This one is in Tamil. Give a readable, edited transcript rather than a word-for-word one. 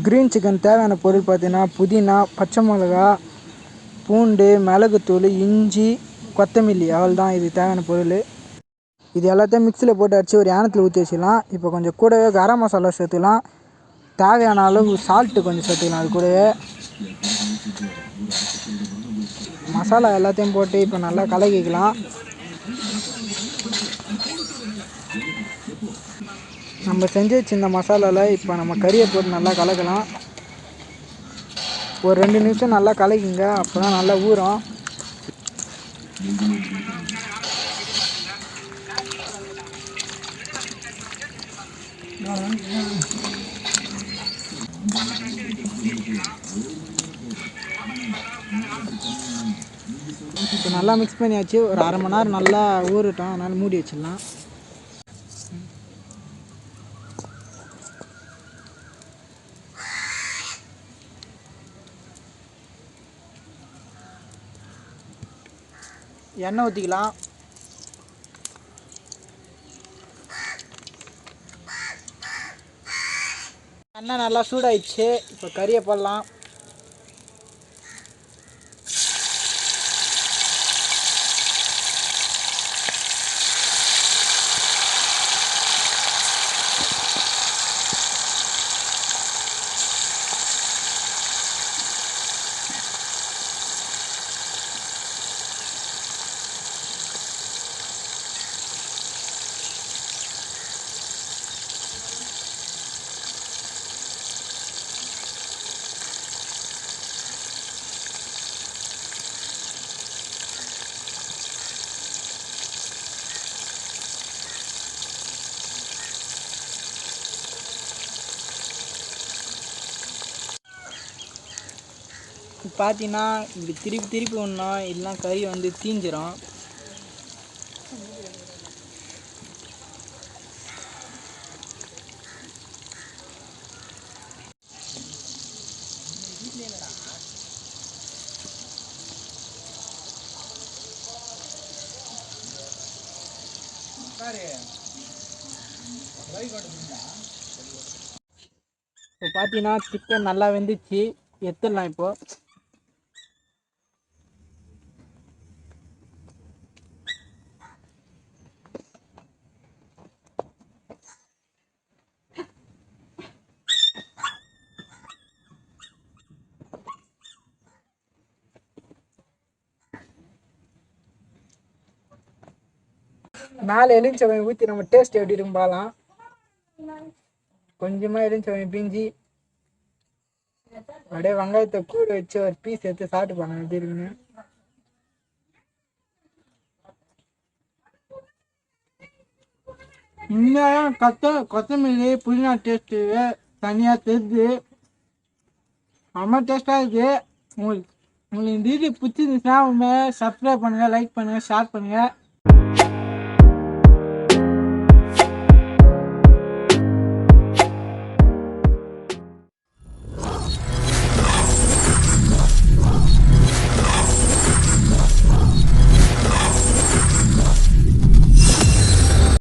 க்ரீன் சிக்கன் தேவையான பொருள் பார்த்தீங்கன்னா புதினா, பச்சை மிளகா, பூண்டு, மிளகுத்தூள், இஞ்சி, கொத்தமல்லி அவ்வளோதான் இது தேவையான பொருள். இது எல்லாத்தையும் மிக்சியில் போட்டு அடித்து ஒரு யானத்தில் ஊற்றி வச்சிடலாம். இப்போ கொஞ்சம் கூடவே கரம் மசாலா சேர்த்துக்கலாம். தேவையான அளவு சால்ட்டு கொஞ்சம் சேர்த்துக்கலாம். அது கூடவே மசாலா எல்லாத்தையும் போட்டு இப்போ நல்லா கலக்கிக்கலாம். நம்ம செஞ்சு வச்சிருந்த மசாலாவில் இப்போ நம்ம கறியை போட்டு நல்லா கலக்கலாம். ஒரு 2 நிமிஷம் நல்லா கலக்கிங்க, அப்போ தான் நல்லா ஊறும். இப்போ நல்லா மிக்ஸ் பண்ணியாச்சு. ஒரு 1/2 மணி நேரம் நல்லா ஊறட்டும், அதனால் மூடி வச்சிடலாம். எண்ணெய் ஊற்றிக்கலாம். எண்ணெய் நல்லா சூடாயிடுச்சு. இப்போ கறியை போடலாம். பார்த்தீங்கன்னா இப்படி திருப்பி ஒன்றும் இல்லைனா கறி வந்து தீஞ்சிரும். இப்போ பார்த்தீங்கன்னா சிக்கன் நல்லா வெந்துச்சு. எடுத்துடலாம் இப்போ. மேலே எலுமிச்சம்பழம் ஊற்றி நம்ம டேஸ்ட் எப்படி இருக்கும் பார்க்கலாம். கொஞ்சமாக எலுமிச்சம்பழம் பிஞ்சி அப்படியே வெங்காயத்தை கூட வச்சு ஒரு பீஸ் எடுத்து சாப்பிட்டு போனேன் எப்படி இருக்குன்னு. இன்னும் கொத்தமல்லி புதினா டேஸ்ட்டு தனியாக தெரிஞ்சு ரொம்ப டேஸ்ட்டாக இருக்குது. உங்களுக்கு இந்த வீடியோ பிடிச்சிருந்துச்சுன்னா சப்ஸ்கிரைப் பண்ணுங்கள், லைக் பண்ணுங்கள், ஷேர் பண்ணுங்கள்.